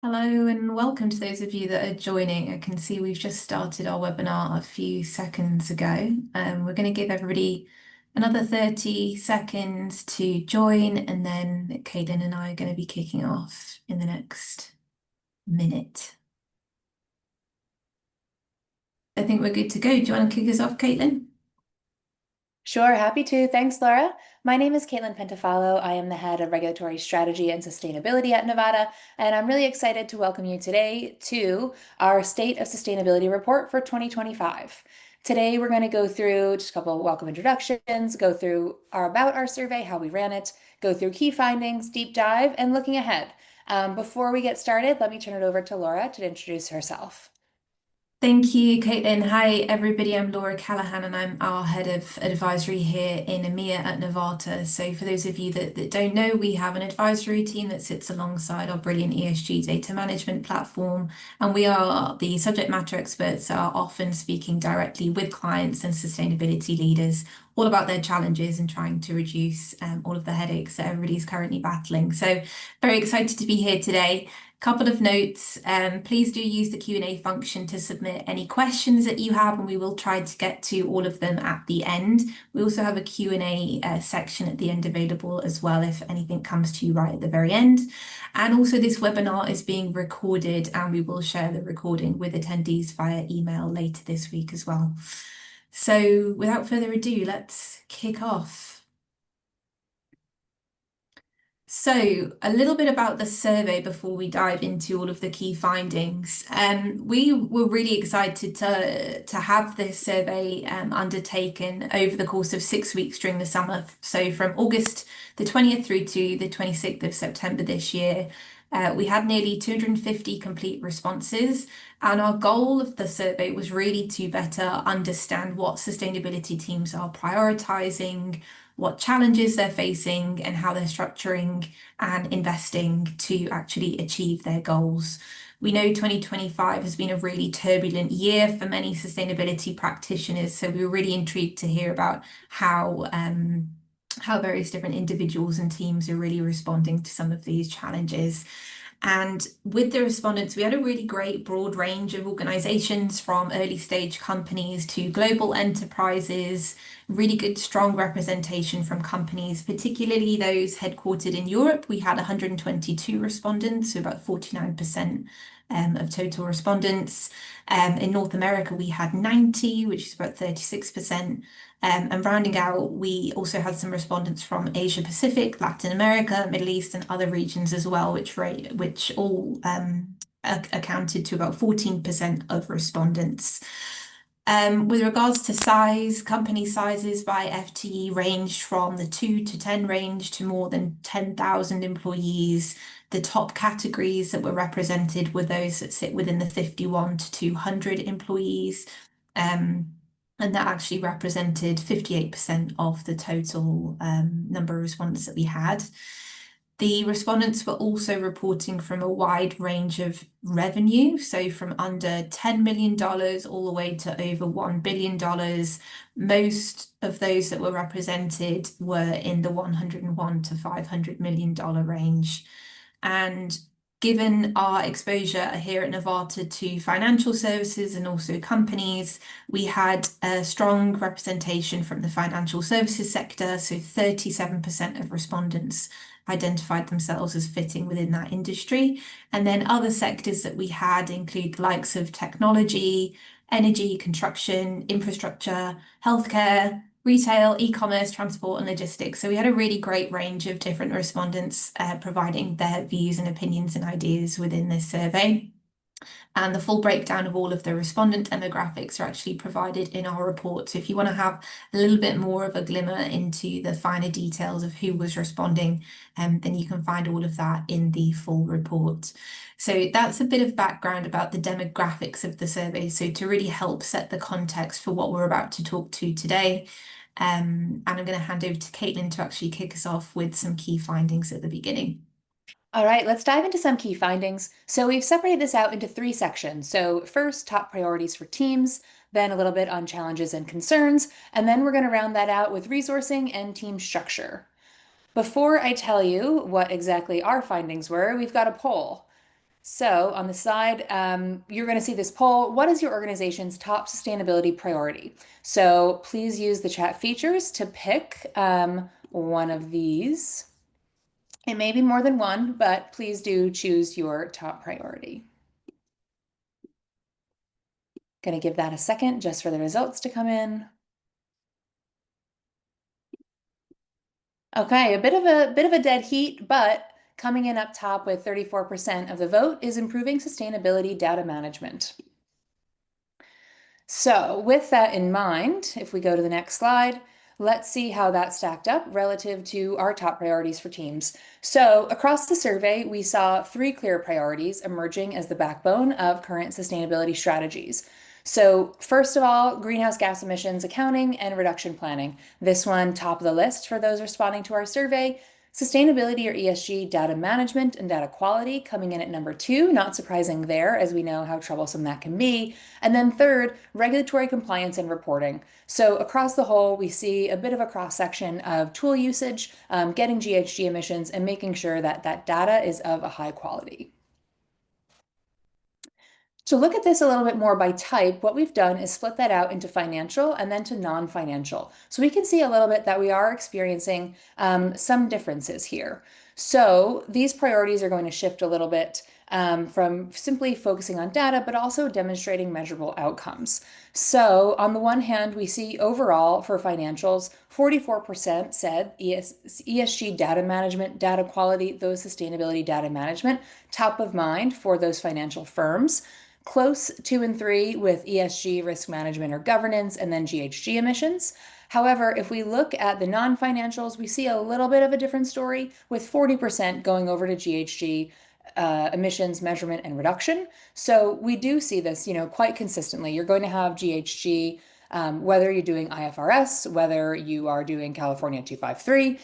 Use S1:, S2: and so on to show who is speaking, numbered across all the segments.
S1: Hello and welcome to those of you that are joining. I can see we've just started our webinar a few seconds ago. We're going to give everybody another 30 seconds to join, and then Caitlin and I are going to be kicking off in the next minute. I think we're good to go. Do you want to kick us off, Caitlin?
S2: Sure, happy to. Thanks, Laura. My name is Caitlin Pentifallo. I am the head of regulatory strategy and sustainability at Novata, and I'm really excited to welcome you today to our State of Sustainability Report for 2025. Today, we're going to go through just a couple of welcome introductions, go through about our survey, how we ran it, go through key findings, deep dive, and looking ahead. Before we get started, let me turn it over to Laura to introduce herself.
S1: Thank you, Caitlin. Hi, everybody. I'm Laura Callaghan, and I'm our head of advisory here in EMEA at Novata. So, for those of you that don't know, we have an advisory team that sits alongside our brilliant ESG data management platform, and we are the subject matter experts that are often speaking directly with clients and sustainability leaders all about their challenges and trying to reduce all of the headaches that everybody's currently battling. So, very excited to be here today. Couple of notes. Please do use the Q&A function to submit any questions that you have, and we will try to get to all of them at the end. We also have a Q&A section at the end available as well if anything comes to you right at the very end. And also this webinar is being recorded, and we will share the recording with attendees via email later this week as well. So without further ado, let's kick off. So, a little bit about the survey before we dive into all of the key findings. We were really excited to have this survey undertaken over the course of 6 weeks during the summer. So, from August the 20th through to the 26th of September this year, we had nearly 250 complete responses. And our goal of the survey was really to better understand what sustainability teams are prioritizing, what challenges they're facing, and how they're structuring and investing to actually achieve their goals. We know 2025 has been a really turbulent year for many sustainability practitioners, so we were really intrigued to hear about how various different individuals and teams are really responding to some of these challenges. And with the respondents, we had a really great broad range of organizations from early stage companies to global enterprises, really good, strong representation from companies, particularly those headquartered in Europe. We had 122 respondents, so about 49% of total respondents. In North America, we had 90, which is about 36%. And rounding out, we also had some respondents from Asia Pacific, Latin America, Middle East, and other regions as well, which all accounted to about 14% of respondents. With regards to size, company sizes by FTE ranged from the 2 to 10 range to more than 10,000 employees. The top categories that were represented were those that sit within the 51 to 200 employees. And that actually represented 58% of the total number of respondents that we had. The respondents were also reporting from a wide range of revenue, so from under $10 million all the way to over $1 billion. Most of those that were represented were in the $101 to $500 million range. And given our exposure here at Novata to financial services and also companies, we had a strong representation from the financial services sector. So 37% of respondents identified themselves as fitting within that industry. And then other sectors that we had include the likes of technology, energy, construction, infrastructure, healthcare, retail, e-commerce, transport, and logistics. So we had a really great range of different respondents providing their views and opinions and ideas within this survey. And the full breakdown of all of the respondent demographics are actually provided in our report. So if you want to have a little bit more of a glimmer into the finer details of who was responding, then you can find all of that in the full report. So that's a bit of background about the demographics of the survey. So to really help set the context for what we're about to talk to today. And I'm going to hand over to Caitlin to actually kick us off with some key findings at the beginning.
S2: All right, let's dive into some key findings. So we've separated this out into three sections. So first, top priorities for teams, then a little bit on challenges and concerns, and then we're going to round that out with resourcing and team structure. Before I tell you what exactly our findings were, we've got a poll. So on the side, you're going to see this poll. What is your organization's top sustainability priority? So please use the chat features to pick one of these. It may be more than one, but please do choose your top priority. Going to give that a second just for the results to come in. Okay, a bit of a dead heat, but coming in up top with 34% of the vote is improving sustainability data management. So with that in mind, if we go to the next slide, let's see how that stacked up relative to our top priorities for teams. So across the survey, we saw three clear priorities emerging as the backbone of current sustainability strategies. So first of all, greenhouse gas emissions accounting and reduction planning. This one top of the list for those responding to our survey. Sustainability or ESG data management and data quality coming in at number 2, not surprising there as we know how troublesome that can be. And then third, regulatory compliance and reporting. So across the whole, we see a bit of a cross-section of tool usage, getting GHG emissions and making sure that that data is of a high quality. To look at this a little bit more by type, what we've done is split that out into financial and then to non-financial. So we can see a little bit that we are experiencing some differences here. So these priorities are going to shift a little bit from simply focusing on data, but also demonstrating measurable outcomes. So on the one hand, we see overall for financials, 44% said ESG data management, data quality, those sustainability data management, top of mind for those financial firms. Close 2 and 3 with ESG, risk management or governance, and then GHG emissions. However, if we look at the non-financials, we see a little bit of a different story with 40% going over to GHG, emissions measurement and reduction. So we do see this, quite consistently. You're going to have GHG, whether you're doing IFRS, whether you are doing California 253,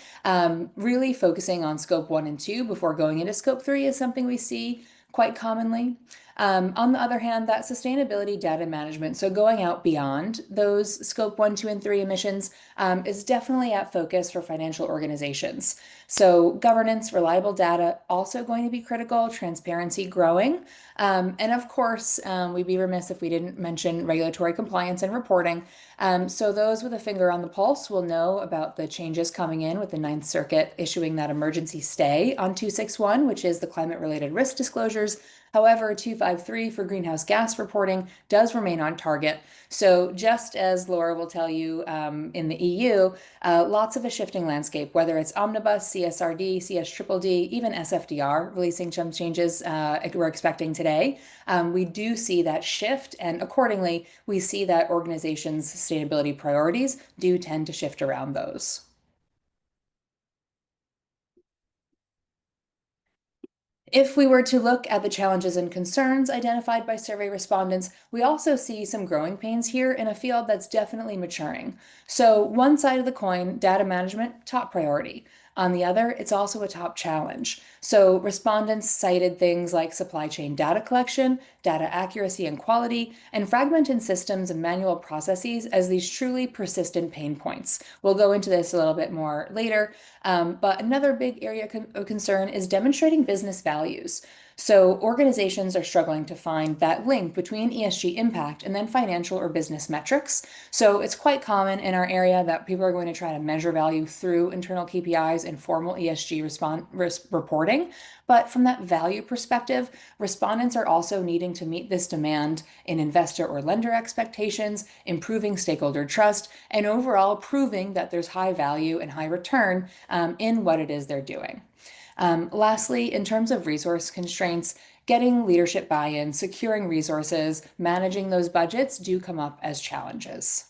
S2: really focusing on scope 1 and 2 before going into scope 3 is something we see quite commonly. On the other hand, that sustainability data management, so going out beyond those scope 1, 2, and 3 emissions, is definitely at focus for financial organizations. So governance, reliable data, also going to be critical, transparency growing. And of course, we'd be remiss if we didn't mention regulatory compliance and reporting. So those with a finger on the pulse will know about the changes coming in with the Ninth Circuit issuing that emergency stay on 261, which is the climate-related risk disclosures. However, 253 for greenhouse gas reporting does remain on target. So just as Laura will tell you in the EU, lots of a shifting landscape, whether it's Omnibus, CSRD, CSDDD, even SFDR releasing some changes we're expecting today. We do see that shift, and accordingly, we see that organizations' sustainability priorities do tend to shift around those. If we were to look at the challenges and concerns identified by survey respondents, we also see some growing pains here in a field that's definitely maturing. So one side of the coin, data management, top priority. On the other, it's also a top challenge. So respondents cited things like supply chain data collection, data accuracy and quality, and fragmented systems and manual processes as these truly persistent pain points. We'll go into this a little bit more later, but another big area of concern is demonstrating business values. So organizations are struggling to find that link between ESG impact and then financial or business metrics. So it's quite common in our area that people are going to try to measure value through internal KPIs and formal ESG reporting. But from that value perspective, respondents are also needing to meet this demand in investor or lender expectations, improving stakeholder trust, and overall proving that there's high value and high return in what it is they're doing. Lastly, in terms of resource constraints, getting leadership buy-in, securing resources, managing those budgets do come up as challenges.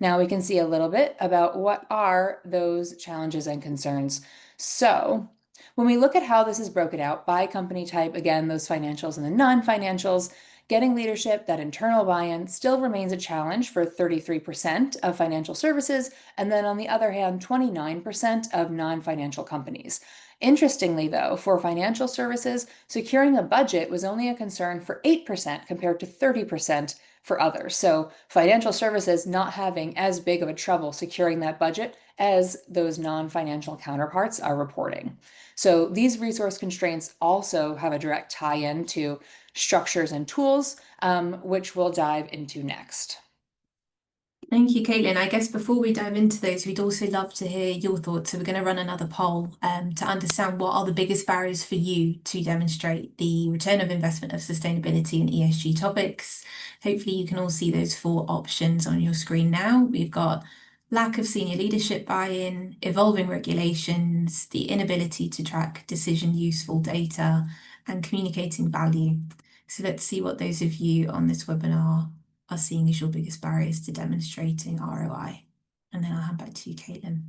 S2: Now we can see a little bit about what are those challenges and concerns. So when we look at how this is broken out by company type, again, those financials and the non-financials, getting leadership, that internal buy-in still remains a challenge for 33% of financial services, and then on the other hand, 29% of non-financial companies. Interestingly, though, for financial services, securing a budget was only a concern for 8% compared to 30% for others. So, financial services not having as big of a trouble securing that budget as those non financial counterparts are reporting. So, these resource constraints also have a direct tie in to structures and tools, which we'll dive into next.
S1: Thank you, Caitlin. I guess before we dive into those, we'd also love to hear your thoughts. So we're going to run another poll to understand what are the biggest barriers for you to demonstrate the return of investment of sustainability and ESG topics. Hopefully you can all see those four options on your screen now. We've got lack of senior leadership buy-in, evolving regulations, the inability to track decision useful data, and communicating value. So let's see what those of you on this webinar are seeing as your biggest barriers to demonstrating ROI. And then I'll hand back to you, Caitlin.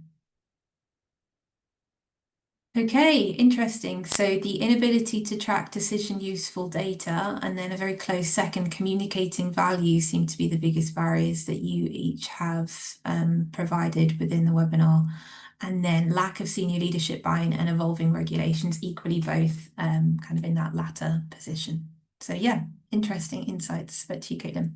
S1: Okay, interesting. So the inability to track decision useful data, and then a very close second, communicating value, seem to be the biggest barriers that you each have provided within the webinar. And then lack of senior leadership buy-in and evolving regulations, equally both kind of in that latter position. So yeah, interesting insights. Back to you, Caitlin.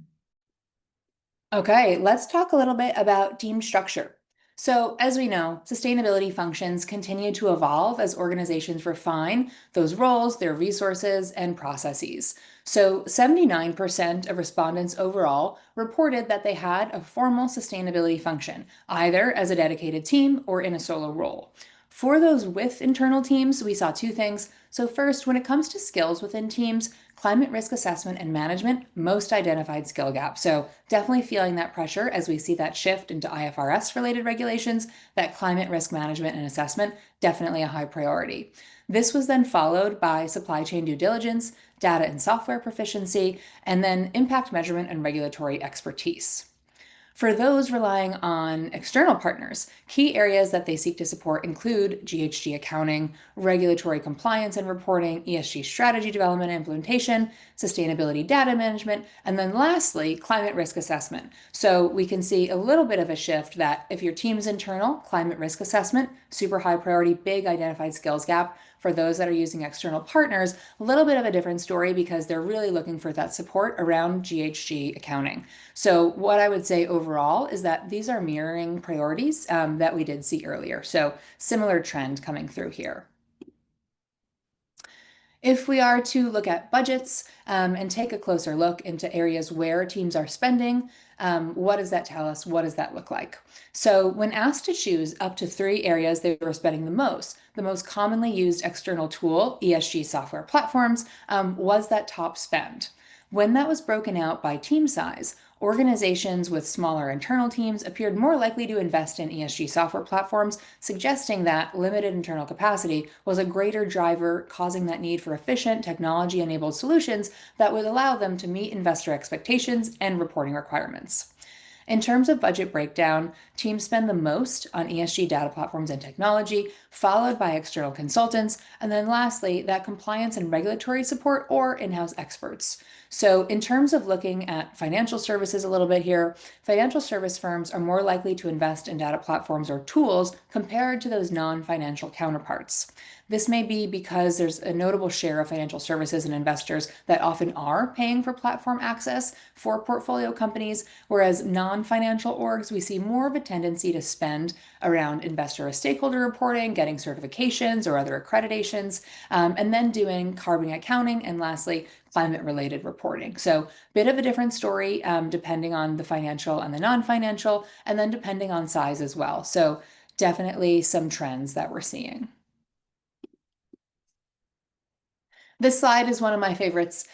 S2: Okay, let's talk a little bit about team structure. So, as we know, sustainability functions continue to evolve as organizations refine those roles, their resources, and processes. So, 79% of respondents overall reported that they had a formal sustainability function, either as a dedicated team or in a solo role. For those with internal teams, we saw two things. So, first, when it comes to skills within teams, climate risk assessment and management, most identified skill gap. So, definitely feeling that pressure as we see that shift into IFRS related regulations, that climate risk management and assessment, definitely a high priority. This was then followed by supply chain due diligence, data and software proficiency, and then impact measurement and regulatory expertise. For those relying on external partners, key areas that they seek to support include GHG accounting, regulatory compliance and reporting, ESG strategy development and implementation, sustainability data management, and then lastly, climate risk assessment. So we can see a little bit of a shift that if your team's internal, climate risk assessment, super high priority, big identified skills gap. For those that are using external partners, a little bit of a different story because they're really looking for that support around GHG accounting. So, what I would say overall is that these are mirroring priorities that we did see earlier. So, similar trend coming through here. If we are to look at budgets and take a closer look into areas where teams are spending, what does that tell us? What does that look like? So, when asked to choose up to three areas they were spending the most commonly used external tool, ESG software platforms, was that top spend. When that was broken out by team size, organizations with smaller internal teams appeared more likely to invest in ESG software platforms, suggesting that limited internal capacity was a greater driver, causing that need for efficient, technology enabled solutions that would allow them to meet investor expectations and reporting requirements. In terms of budget breakdown, teams spend the most on ESG data platforms and technology, followed by external consultants, and then lastly, that compliance and regulatory support or in-house experts. So in terms of looking at financial services a little bit here, financial service firms are more likely to invest in data platforms or tools compared to those non-financial counterparts. This may be because there's a notable share of financial services and investors that often are paying for platform access for portfolio companies, whereas non-financial orgs, we see more of a tendency to spend around investor or stakeholder reporting, getting certifications or other accreditations, and then doing carbon accounting, and lastly, climate-related reporting. So, bit of a different story depending on the financial and the non-financial, and then depending on size as well. So, definitely some trends that we're seeing. This slide is one of my favorites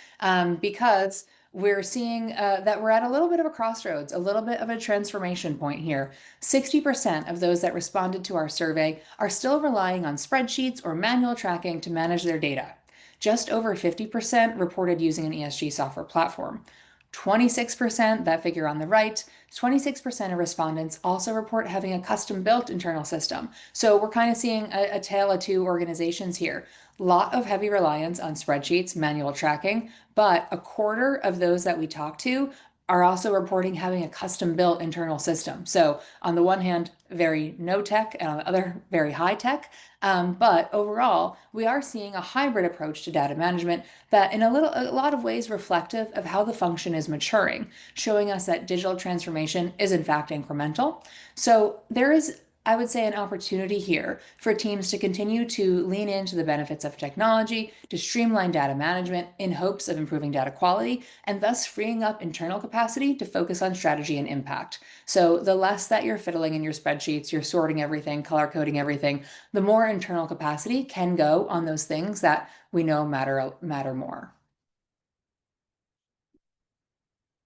S2: because we're seeing that we're at a little bit of a crossroads, a little bit of a transformation point here. 60% of those that responded to our survey are still relying on spreadsheets or manual tracking to manage their data. Just over 50% reported using an ESG software platform. 26%, that figure on the right, 26% of respondents also report having a custom built internal system. So we're kind of seeing a tale of two organizations here. Lot of heavy reliance on spreadsheets, manual tracking, but a quarter of those that we talked to are also reporting having a custom-built internal system. So on the one hand, very no tech, and on the other, very high tech. But overall, we are seeing a hybrid approach to data management that in a lot of ways reflective of how the function is maturing, showing us that digital transformation is in fact incremental. So there is, I would say, an opportunity here for teams to continue to lean into the benefits of technology to streamline data management in hopes of improving data quality and thus freeing up internal capacity to focus on strategy and impact. So the less that you're fiddling in your spreadsheets, you're sorting everything, color coding everything, the more internal capacity can go on those things that we know matter more.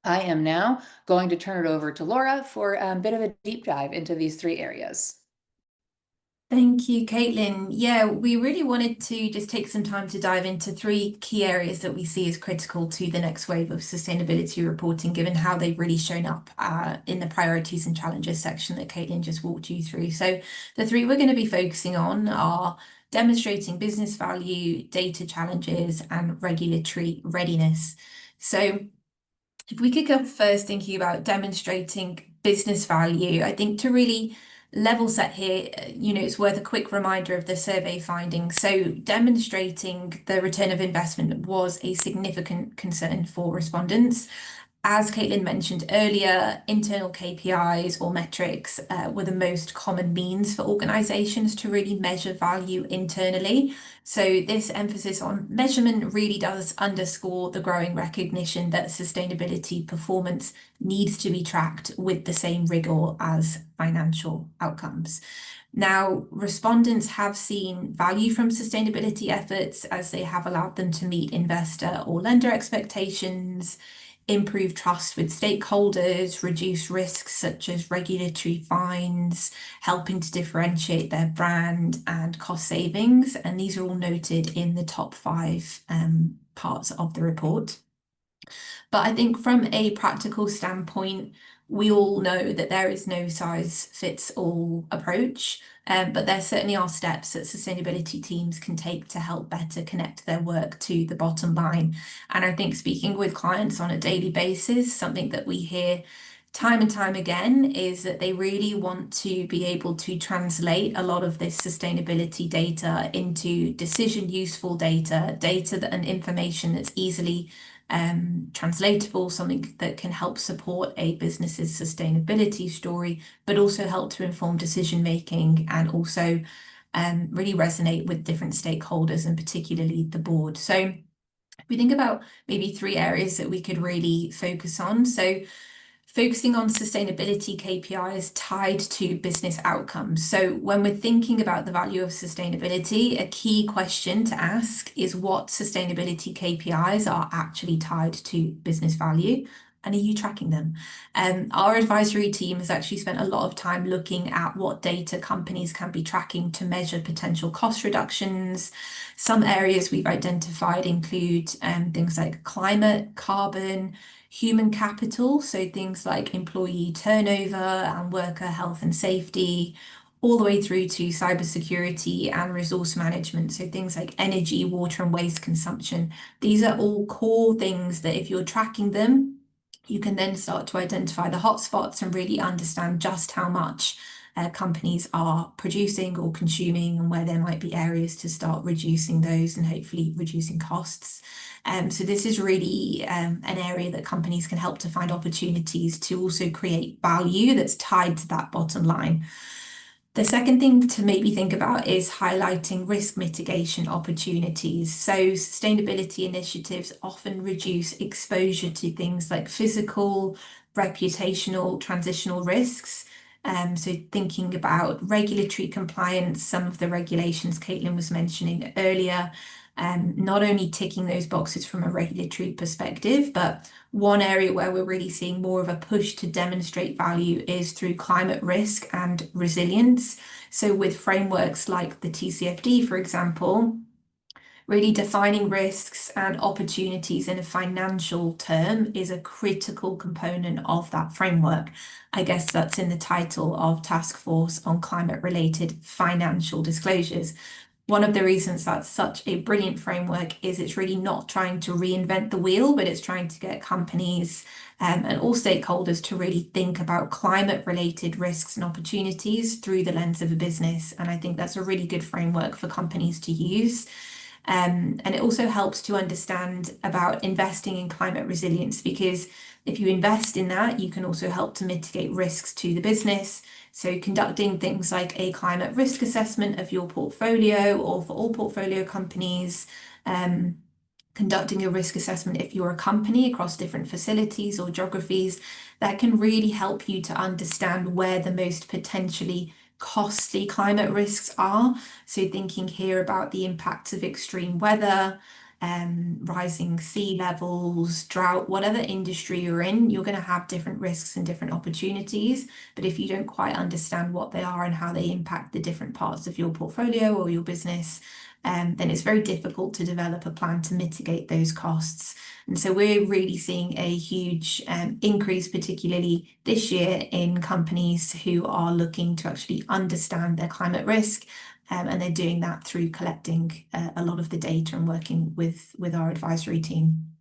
S2: I am now going to turn it over to Laura for a bit of a deep dive into these three areas.
S1: Thank you, Caitlin. Yeah, we really wanted to just take some time to dive into three key areas that we see as critical to the next wave of sustainability reporting, given how they've really shown up in the priorities and challenges section that Caitlin just walked you through. So the three we're going to be focusing on are demonstrating business value, data challenges, and regulatory readiness. So if we could go first thinking about demonstrating business value, I think to really level set here, it's worth a quick reminder of the survey findings. So demonstrating the return of investment was a significant concern for respondents. As Caitlin mentioned earlier, internal KPIs or metrics were the most common means for organizations to really measure value internally. So this emphasis on measurement really does underscore the growing recognition that sustainability performance needs to be tracked with the same rigor as financial outcomes. Now, respondents have seen value from sustainability efforts as they have allowed them to meet investor or lender expectations, improve trust with stakeholders, reduce risks such as regulatory fines, helping to differentiate their brand and cost savings. And these are all noted in the top five parts of the report. But I think from a practical standpoint, we all know that there is no size fits all approach, but there certainly are steps that sustainability teams can take to help better connect their work to the bottom line. And I think speaking with clients on a daily basis, something that we hear time and time again is that they really want to be able to translate a lot of this sustainability data into decision useful data, and information that's easily translatable, something that can help support a business's sustainability story, but also help to inform decision making and also really resonate with different stakeholders and particularly the board. So if we think about maybe three areas that we could really focus on. So focusing on sustainability KPIs tied to business outcomes. So when we're thinking about the value of sustainability, a key question to ask is what sustainability KPIs are actually tied to business value, and are you tracking them? Our advisory team has actually spent a lot of time looking at what data companies can be tracking to measure potential cost reductions. Some areas we've identified include things like climate, carbon, human capital, so things like employee turnover and worker health and safety, all the way through to cybersecurity and resource management, so things like energy, water, and waste consumption. These are all core things that if you're tracking them, you can then start to identify the hotspots and really understand just how much companies are producing or consuming and where there might be areas to start reducing those and hopefully reducing costs. So this is really an area that companies can help to find opportunities to also create value that's tied to that bottom line. The second thing to maybe think about is highlighting risk mitigation opportunities. So sustainability initiatives often reduce exposure to things like physical, reputational, transitional risks. So thinking about regulatory compliance, some of the regulations Caitlin was mentioning earlier, not only ticking those boxes from a regulatory perspective, but one area where we're really seeing more of a push to demonstrate value is through climate risk and resilience. So with frameworks like the TCFD, for example, really defining risks and opportunities in a financial term is a critical component of that framework. I guess that's in the title of Task Force on Climate Related Financial Disclosures. one of the reasons that's such a brilliant framework is it's really not trying to reinvent the wheel, but it's trying to get companies and all stakeholders to really think about climate-related risks and opportunities through the lens of a business. And I think that's a really good framework for companies to use. And it also helps to understand about investing in climate resilience, because if you invest in that, you can also help to mitigate risks to the business. So conducting things like a climate risk assessment of your portfolio, or for all portfolio companies, conducting a risk assessment if you're a company across different facilities or geographies, that can really help you to understand where the most potentially costly climate risks are. So thinking here about the impacts of extreme weather, rising sea levels, drought, whatever industry you're in, you're going to have different risks and different opportunities. But if you don't quite understand what they are and how they impact the different parts of your portfolio or your business, then it's very difficult to develop a plan to mitigate those costs. And so we're really seeing a huge increase, particularly this year, in companies who are looking to actually understand their climate risk. And they're doing that through collecting a lot of the data and working with our advisory team.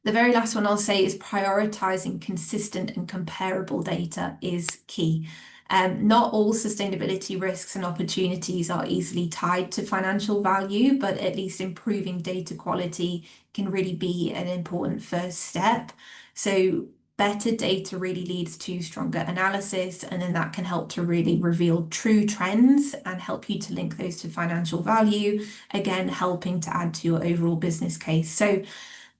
S1: The very last one I'll say is prioritizing consistent and comparable data is key. Not all sustainability risks and opportunities are easily tied to financial value, but at least improving data quality can really be an important first step. So better data really leads to stronger analysis, and then that can help to really reveal true trends and help you to link those to financial value, again, helping to add to your overall business case. So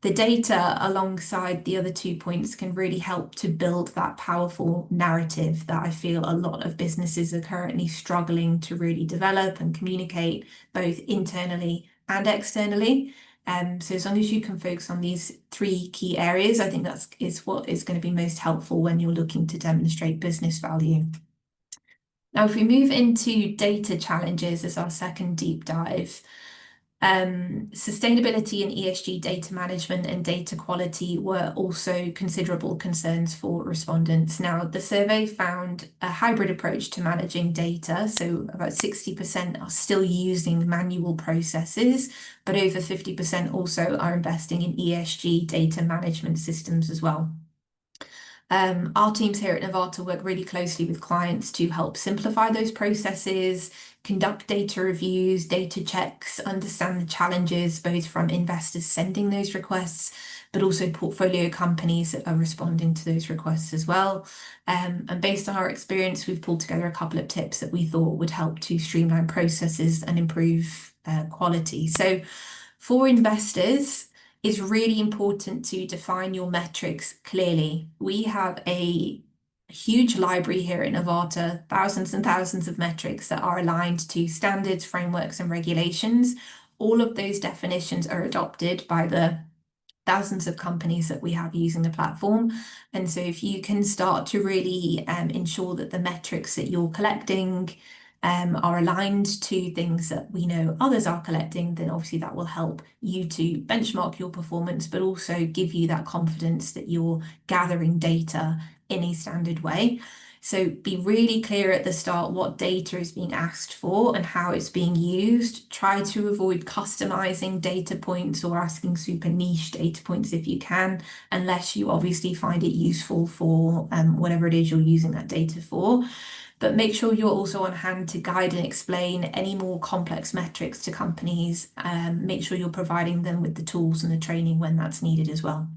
S1: the data alongside the other 2 points can really help to build that powerful narrative that I feel a lot of businesses are currently struggling to really develop and communicate both internally and externally. So as long as you can focus on these 3 key areas, I think is what is going to be most helpful when you're looking to demonstrate business value. Now, if we move into data challenges as our second deep dive, sustainability and ESG data management and data quality were also considerable concerns for respondents. Now, the survey found a hybrid approach to managing data. So about 60% are still using manual processes, but over 50% also are investing in ESG data management systems as well. Our teams here at Novata work really closely with clients to help simplify those processes, conduct data reviews, data checks, understand the challenges both from investors sending those requests, but also portfolio companies that are responding to those requests as well. And based on our experience, we've pulled together a couple of tips that we thought would help to streamline processes and improve quality. So for investors, it's really important to define your metrics clearly. We have a huge library here at Novata, thousands and thousands of metrics that are aligned to standards, frameworks, and regulations. All of those definitions are adopted by the thousands of companies that we have using the platform. And so if you can start to really ensure that the metrics that you're collecting are aligned to things that we know others are collecting, then obviously that will help you to benchmark your performance, but also give you that confidence that you're gathering data in a standard way. So be really clear at the start what data is being asked for and how it's being used. Try to avoid customizing data points or asking super niche data points if you can, unless you obviously find it useful for whatever it is you're using that data for. But make sure you're also on hand to guide and explain any more complex metrics to companies. Make sure you're providing them with the tools and the training when that's needed as well.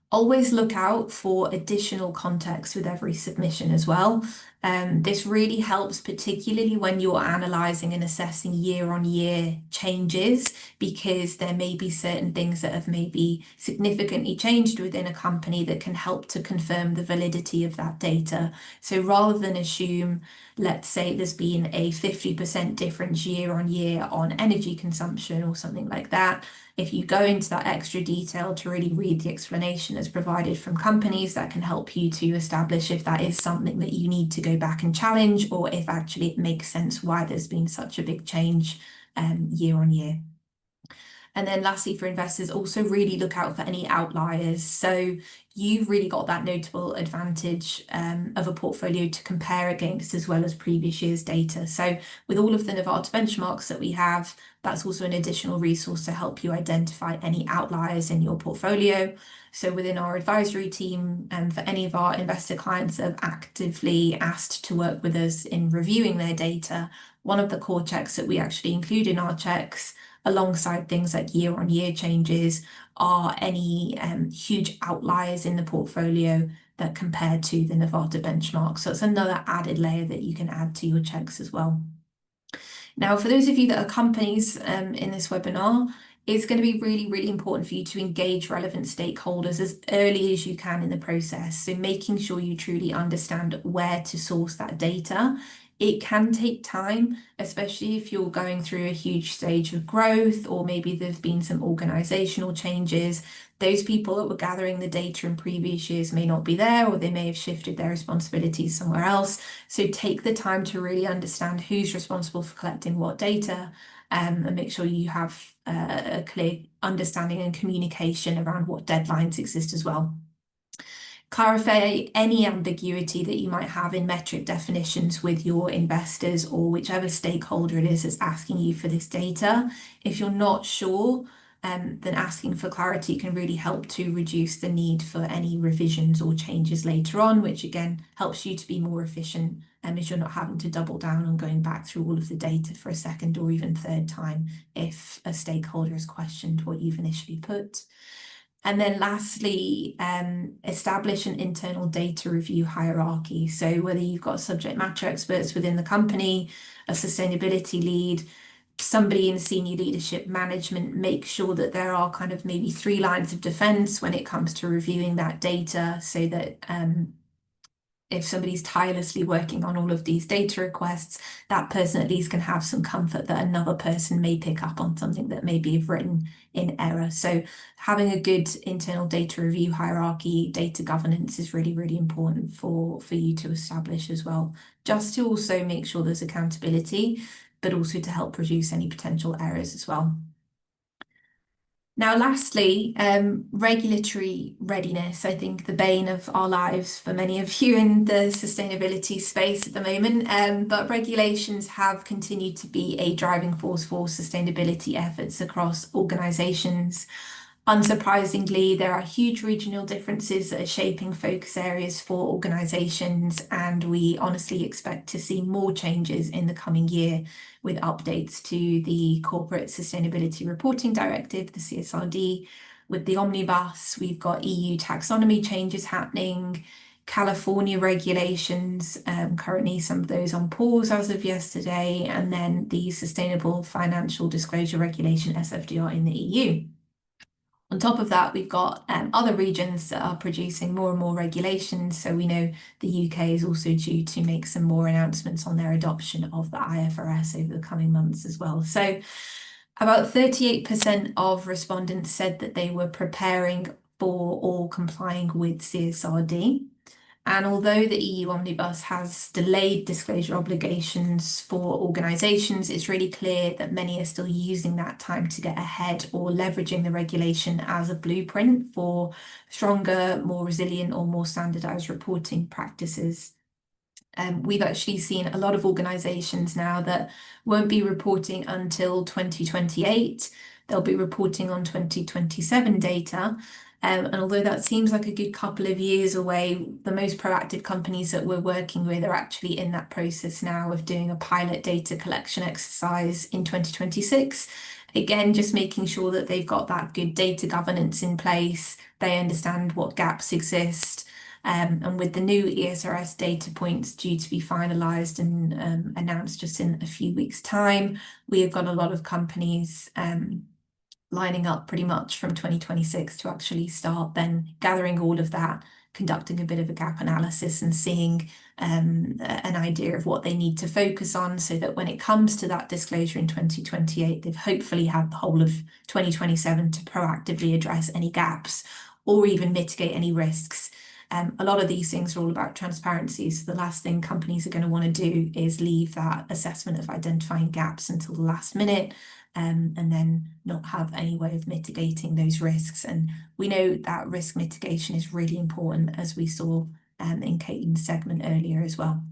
S1: Always look out for additional context with every submission as well. This really helps, particularly when you're analysing and assessing year-on-year changes, because there may be certain things that have maybe significantly changed within a company that can help to confirm the validity of that data. So rather than assume, let's say there's been a 50% difference year-on-year on energy consumption or something like that, if you go into that extra detail to really read the explanation that's provided from companies, that can help you to establish if that is something that you need to go back and challenge, or if actually it makes sense why there's been such a big change year on year. And then lastly, for investors, also really look out for any outliers. So you've really got that notable advantage of a portfolio to compare against as well as previous year's data. So with all of the Novata benchmarks that we have, that's also an additional resource to help you identify any outliers in your portfolio. So within our advisory team, and for any of our investor clients that have actively asked to work with us in reviewing their data, one of the core checks that we actually include in our checks, alongside things like year-on-year changes, are any huge outliers in the portfolio that compare to the Novata benchmark. So it's another added layer that you can add to your checks as well. Now, for those of you that are companies in this webinar, it's going to be really, really important for you to engage relevant stakeholders as early as you can in the process. So making sure you truly understand where to source that data. It can take time, especially if you're going through a huge stage of growth, or maybe there's been some organizational changes. Those people that were gathering the data in previous years may not be there, or they may have shifted their responsibilities somewhere else. So take the time to really understand who's responsible for collecting what data, and make sure you have a clear understanding and communication around what deadlines exist as well. Clarify any ambiguity that you might have in metric definitions with your investors or whichever stakeholder it is that's asking you for this data. If you're not sure, then asking for clarity can really help to reduce the need for any revisions or changes later on, which again helps you to be more efficient, as you're not having to double down on going back through all of the data for a second or even third time if a stakeholder has questioned what you've initially put. And then lastly, establish an internal data review hierarchy. So whether you've got subject matter experts within the company, a sustainability lead, somebody in senior leadership management, make sure that there are kind of maybe 3 lines of defense when it comes to reviewing that data, so that if somebody's tirelessly working on all of these data requests, that person at least can have some comfort that another person may pick up on something that may be written in error. So having a good internal data review hierarchy, data governance is really, really important for you to establish as well, just to also make sure there's accountability, but also to help reduce any potential errors as well. Now, lastly, regulatory readiness. I think the bane of our lives for many of you in the sustainability space at the moment, but regulations have continued to be a driving force for sustainability efforts across organisations. Unsurprisingly, there are huge regional differences that are shaping focus areas for organisations, and we honestly expect to see more changes in the coming year with updates to the Corporate Sustainability Reporting Directive, the CSRD. With the omnibus, we've got EU taxonomy changes happening, California regulations, currently some of those on pause as of yesterday, and then the Sustainable Financial Disclosure Regulation, SFDR, in the EU. On top of that, we've got other regions that are producing more and more regulations. So we know the UK is also due to make some more announcements on their adoption of the IFRS over the coming months as well. So about 38% of respondents said that they were preparing for or complying with CSRD. And although the EU Omnibus has delayed disclosure obligations for organisations, it's really clear that many are still using that time to get ahead or leveraging the regulation as a blueprint for stronger, more resilient or more standardised reporting practices. We've actually seen a lot of organisations now that won't be reporting until 2028. They'll be reporting on 2027 data. And although that seems like a good couple of years away, the most proactive companies that we're working with are actually in that process now of doing a pilot data collection exercise in 2026. Again, just making sure that they've got that good data governance in place, they understand what gaps exist. And with the new ESRS data points due to be finalised and announced just in a few weeks' time, we have got a lot of companies lining up pretty much from 2026 to actually start then gathering all of that, conducting a bit of a gap analysis and seeing an idea of what they need to focus on, so that when it comes to that disclosure in 2028, they've hopefully had the whole of 2027 to proactively address any gaps or even mitigate any risks. A lot of these things are all about transparency. So the last thing companies are going to want to do is leave that assessment of identifying gaps until the last minute, and then not have any way of mitigating those risks. And we know that risk mitigation is really important, as we saw in Caitlin's segment earlier as well.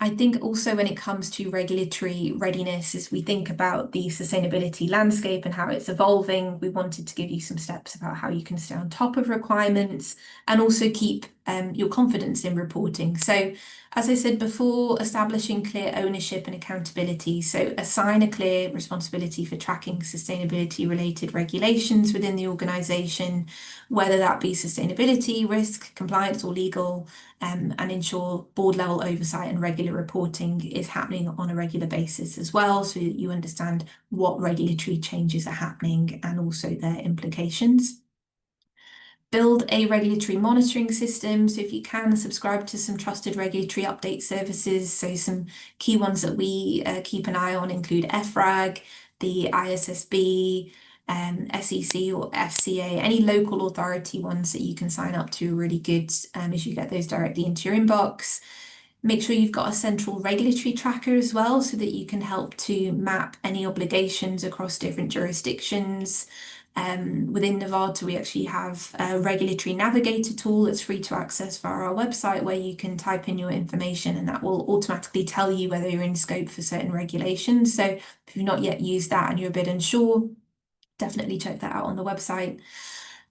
S1: I think also when it comes to regulatory readiness, as we think about the sustainability landscape and how it's evolving, we wanted to give you some steps about how you can stay on top of requirements and also keep your confidence in reporting. So, as I said before, establishing clear ownership and accountability. So assign a clear responsibility for tracking sustainability related regulations within the organisation, whether that be sustainability, risk, compliance or legal, and ensure board level oversight and regular reporting is happening on a regular basis as well, so that you understand what regulatory changes are happening and also their implications. Build a regulatory monitoring system. So if you can, subscribe to some trusted regulatory update services. So some key ones that we keep an eye on include EFRAG, the ISSB, SEC or FCA, any local authority ones that you can sign up to are really good as you get those directly into your inbox. Make sure you've got a central regulatory tracker as well, so that you can help to map any obligations across different jurisdictions. Within Novata, we actually have a regulatory navigator tool that's free to access via our website, where you can type in your information and that will automatically tell you whether you're in scope for certain regulations. So if you've not yet used that and you're a bit unsure, definitely check that out on the website.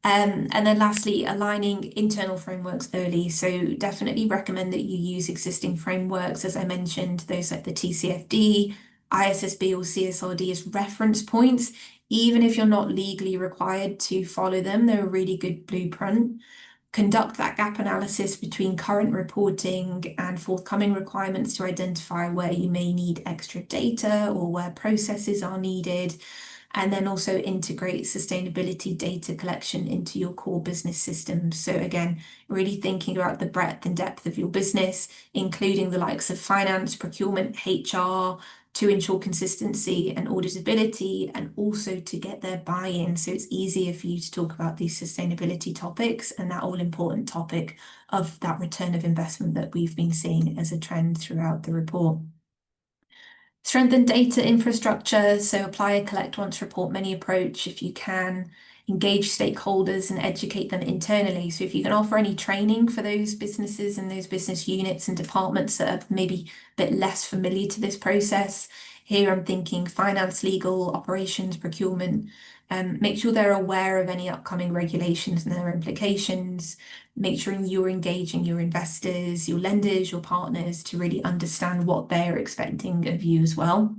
S1: And then lastly, aligning internal frameworks early. So definitely recommend that you use existing frameworks, as I mentioned, those like the TCFD, ISSB or CSRD as reference points. Even if you're not legally required to follow them, they're a really good blueprint. Conduct that gap analysis between current reporting and forthcoming requirements to identify where you may need extra data or where processes are needed. And then also integrate sustainability data collection into your core business systems. So again, really thinking about the breadth and depth of your business, including the likes of finance, procurement, HR, to ensure consistency and auditability, and also to get their buy-in. So it's easier for you to talk about these sustainability topics and that all-important topic of that return of investment that we've been seeing as a trend throughout the report. Strengthen data infrastructure, so apply a collect once, report many approach if you can. Engage stakeholders and educate them internally. So if you can offer any training for those businesses and those business units and departments that are maybe a bit less familiar to this process. Here I'm thinking finance, legal, operations, procurement. Make sure they're aware of any upcoming regulations and their implications. Make sure you're engaging your investors, your lenders, your partners to really understand what they're expecting of you as well.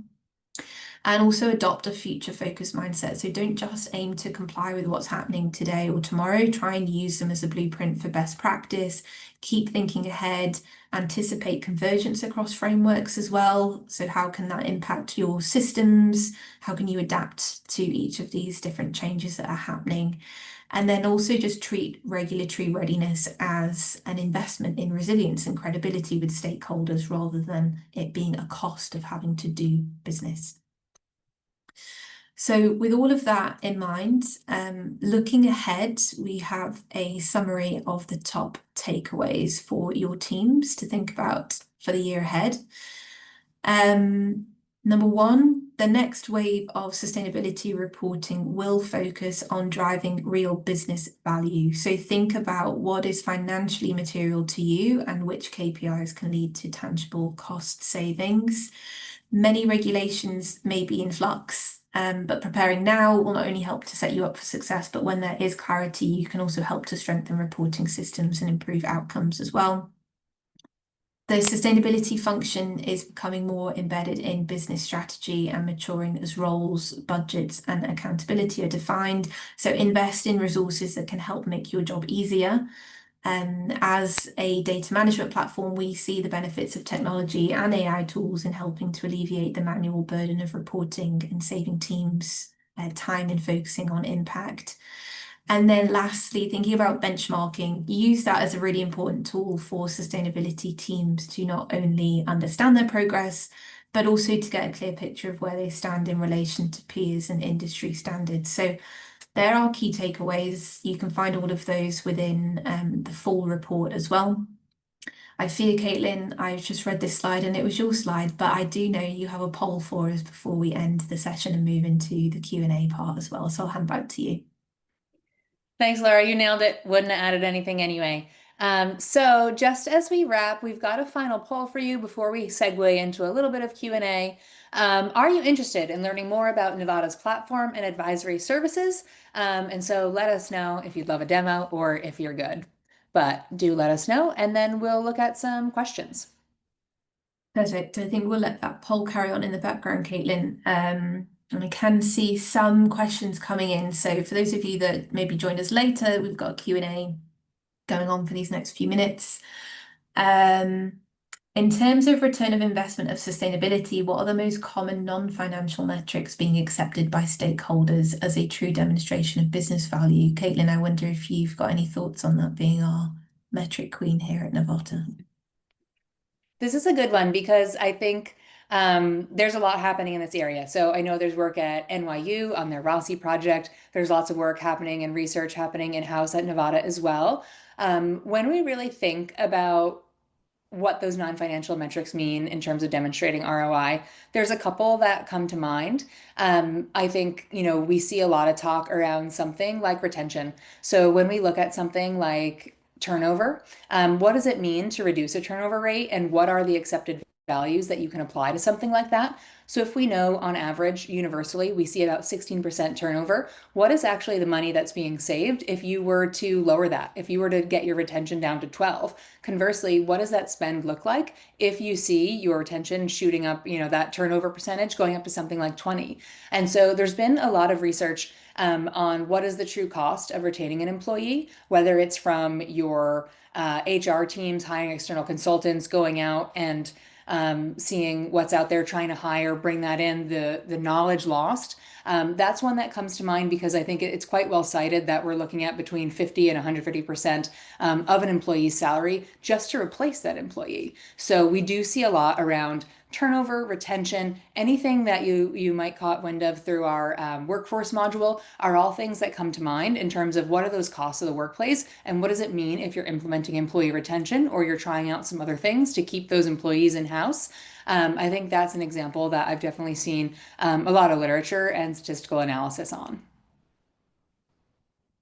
S1: And also adopt a future-focused mindset. So don't just aim to comply with what's happening today or tomorrow. Try and use them as a blueprint for best practice. Keep thinking ahead. Anticipate convergence across frameworks as well. So how can that impact your systems? How can you adapt to each of these different changes that are happening? And then also just treat regulatory readiness as an investment in resilience and credibility with stakeholders, rather than it being a cost of having to do business. So with all of that in mind, looking ahead, we have a summary of the top takeaways for your teams to think about for the year ahead. Number one, the next wave of sustainability reporting will focus on driving real business value. So think about what is financially material to you and which KPIs can lead to tangible cost savings. Many regulations may be in flux, but preparing now will not only help to set you up for success, but when there is clarity, you can also help to strengthen reporting systems and improve outcomes as well. The sustainability function is becoming more embedded in business strategy and maturing as roles, budgets, and accountability are defined. So invest in resources that can help make your job easier. As a data management platform, we see the benefits of technology and AI tools in helping to alleviate the manual burden of reporting and saving teams time in focusing on impact. And then lastly, thinking about benchmarking, use that as a really important tool for sustainability teams to not only understand their progress, but also to get a clear picture of where they stand in relation to peers and industry standards. So There are key takeaways. You can find all of those within the full report as well. I fear, Caitlin, I've just read this slide and it was your slide, but I do know you have a poll for us before we end the session and move into the Q&A part as well. So I'll hand back to you.
S2: Thanks, Laura. You nailed it. Wouldn't have added anything anyway. So just as we wrap, we've got a final poll for you before we segue into a little bit of Q&A. Are you interested in learning more about Novata's platform and advisory services? And so let us know if you'd love a demo or if you're good. But do let us know, and then we'll look at some questions.
S1: Perfect. I think we'll let that poll carry on in the background, Caitlin. And I can see some questions coming in. So for those of you that maybe joined us later, we've got a Q&A going on for these next few minutes. In terms of return of investment of sustainability, what are the most common non-financial metrics being accepted by stakeholders as a true demonstration of business value? Caitlin, I wonder if you've got any thoughts on that being our metric queen here at Novata.
S2: This is a good one because I think there's a lot happening in this area. So I know there's work at NYU on their Rossi project. There's lots of work happening and research happening in-house at Novata as well. When we really think about what those non-financial metrics mean in terms of demonstrating ROI, there's a couple that come to mind. I think, we see a lot of talk around something like retention. So when we look at something like turnover, what does it mean to reduce a turnover rate, and what are the accepted values that you can apply to something like that? So if we know on average, universally, we see about 16% turnover, what is actually the money that's being saved if you were to lower that, if you were to get your retention down to 12? Conversely, what does that spend look like if you see your retention shooting up, that turnover percentage going up to something like 20? And so there's been a lot of research on what is the true cost of retaining an employee, whether it's from your HR teams hiring external consultants, going out and seeing what's out there, trying to hire, bring that in, the knowledge lost. That's one that comes to mind because I think it's quite well cited that we're looking at between 50 and 150% of an employee's salary just to replace that employee. So we do see a lot around turnover, retention, anything that you might caught wind of through our workforce module are all things that come to mind in terms of what are those costs of the workplace and what does it mean if you're implementing employee retention or you're trying out some other things to keep those employees in-house. I think that's an example that I've definitely seen a lot of literature and statistical analysis on.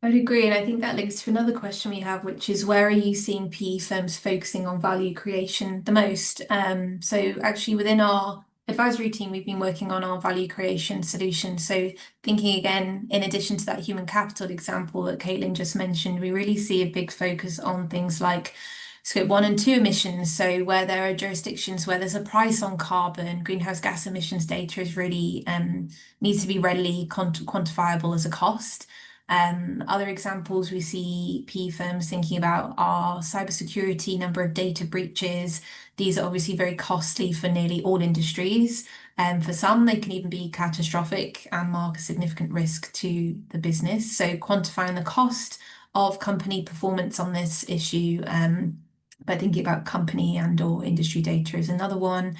S1: I'd agree, and I think that links to another question we have, which is where are you seeing PE firms focusing on value creation the most? So actually within our advisory team, we've been working on our value creation solution. So thinking again, in addition to that human capital example that Caitlin just mentioned, we really see a big focus on things like Scope 1 and 2 emissions. So where there are jurisdictions where there's a price on carbon, greenhouse gas emissions data is really needs to be readily quantifiable as a cost. Other examples we see PE firms thinking about are cybersecurity, number of data breaches. These are obviously very costly for nearly all industries. For some, they can even be catastrophic and mark a significant risk to the business. So quantifying the cost of company performance on this issue, by thinking about company and or industry data is another one.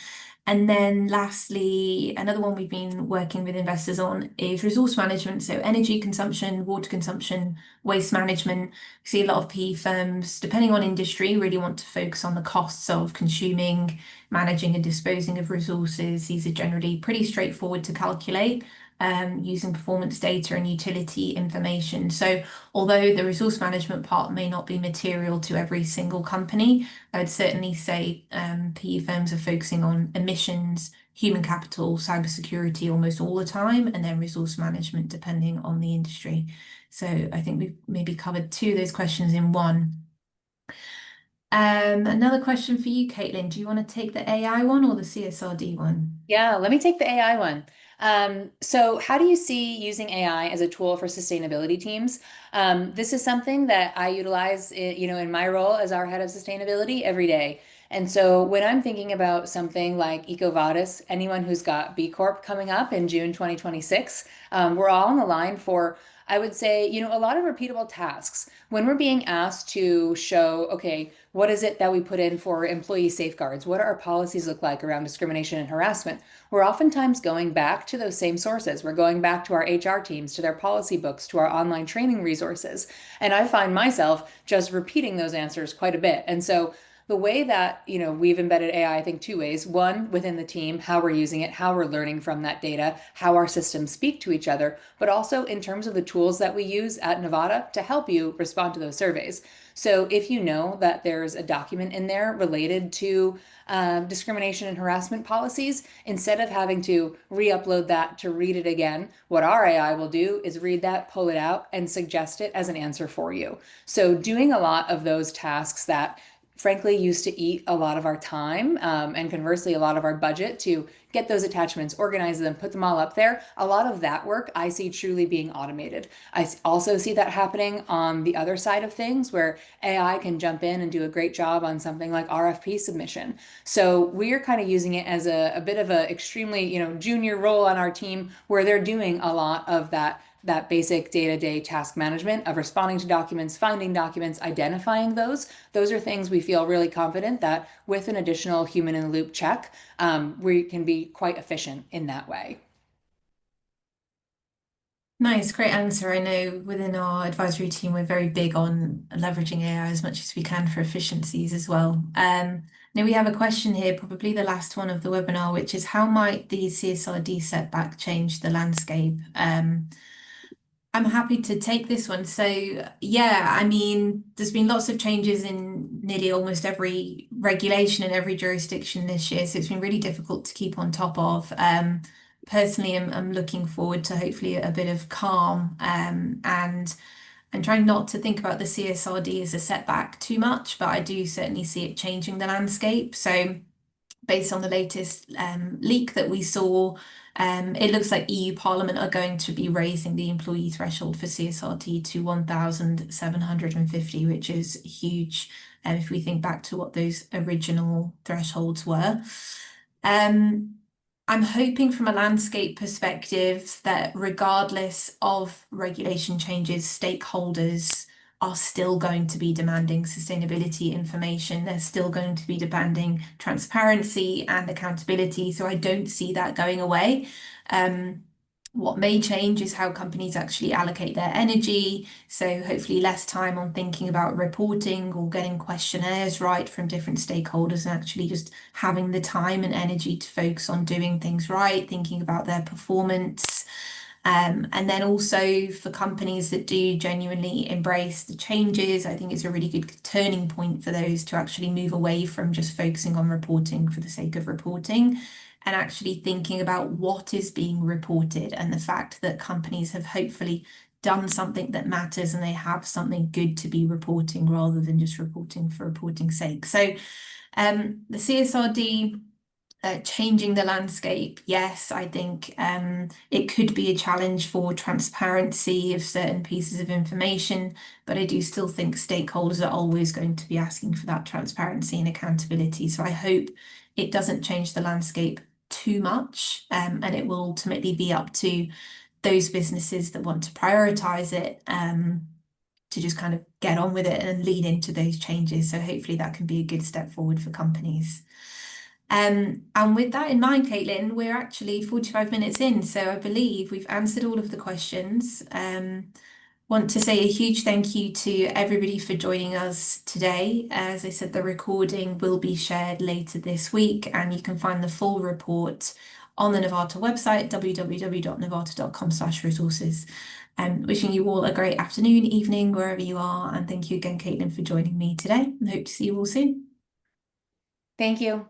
S1: And then lastly, another one we've been working with investors on is resource management. So energy consumption, water consumption, waste management. We see a lot of PE firms, depending on industry, really want to focus on the costs of consuming, managing and disposing of resources. These are generally pretty straightforward to calculate. Using performance data and utility information. So although the resource management part may not be material to every single company, I would certainly say PE firms are focusing on emissions, human capital, cybersecurity almost all the time, and then resource management depending on the industry. So I think we've maybe covered two of those questions in one. Another question for you, Caitlin. Do you want to take the AI one or the CSRD one?
S2: Yeah, let me take the AI one. So how do you see using AI as a tool for sustainability teams? This is something that I utilize, in my role as our head of sustainability every day. And so when I'm thinking about something like EcoVadis, anyone who's got B Corp coming up in June 2026, we're all on the line for I would say, a lot of repeatable tasks. When we're being asked to show, okay, what is it that we put in for employee safeguards? What do our policies look like around discrimination and harassment? We're oftentimes going back to those same sources. We're going back to our HR teams, to their policy books, to our online training resources. And I find myself just repeating those answers quite a bit. And so the way that, we've embedded AI, I think two ways. One, within the team, how we're using it, how we're learning from that data, how our systems speak to each other, but also in terms of the tools that we use at Novata to help you respond to those surveys. So if you know that there's a document in there related to discrimination and harassment policies, instead of having to re-upload that to read it again, what our AI will do is read that, pull it out, and suggest it as an answer for you. So doing a lot of those tasks that frankly used to eat a lot of our time, and conversely a lot of our budget to get those attachments, organize them, put them all up there. A lot of that work I see truly being automated. I also see that happening on the other side of things where AI can jump in and do a great job on something like RFP submission. So we're kind of using it as a bit of a extremely, junior role on our team where they're doing a lot of that basic day-to-day task management of responding to documents, finding documents, identifying those. Those are things we feel really confident that with an additional human in the loop check, we can be quite efficient in that way.
S1: Nice, great answer. I know within our advisory team, we're very big on leveraging AI as much as we can for efficiencies as well. Now we have a question here, probably the last one of the webinar, which is how might the CSRD setback change the landscape? I'm happy to take this one. So, yeah, I mean, there's been lots of changes in nearly almost every regulation in every jurisdiction this year. So it's been really difficult to keep on top of. Personally, I'm looking forward to hopefully a bit of calm, and trying not to think about the CSRD as a setback too much, but I do certainly see it changing the landscape. So based on the latest leak that we saw, it looks like EU Parliament are going to be raising the employee threshold for CSRT to 1,750, which is huge if we think back to what those original thresholds were. I'm hoping from a landscape perspective that regardless of regulation changes, stakeholders are still going to be demanding sustainability information. They're still going to be demanding transparency and accountability. So I don't see that going away. What may change is how companies actually allocate their energy. So hopefully less time on thinking about reporting or getting questionnaires right from different stakeholders and actually just having the time and energy to focus on doing things right, thinking about their performance. And then also for companies that do genuinely embrace the changes, I think it's a really good turning point for those to actually move away from just focusing on reporting for the sake of reporting and actually thinking about what is being reported and the fact that companies have hopefully done something that matters and they have something good to be reporting rather than just reporting for reporting's sake. So the CSRD changing the landscape, yes, I think it could be a challenge for transparency of certain pieces of information, but I do still think stakeholders are always going to be asking for that transparency and accountability. So I hope it doesn't change the landscape too much, and it will ultimately be up to those businesses that want to prioritize it to just kind of get on with it and lead into those changes. So hopefully that can be a good step forward for companies. And with that in mind, Caitlin, we're actually 45 minutes in, so I believe we've answered all of the questions. Want to say a huge thank you to everybody for joining us today. As I said, the recording will be shared later this week, and you can find the full report on the Novata website, www.novata.com/resources. Wishing you all a great afternoon, evening, wherever you are, and thank you again, Caitlin, for joining me today, and hope to see you all soon.
S2: Thank you.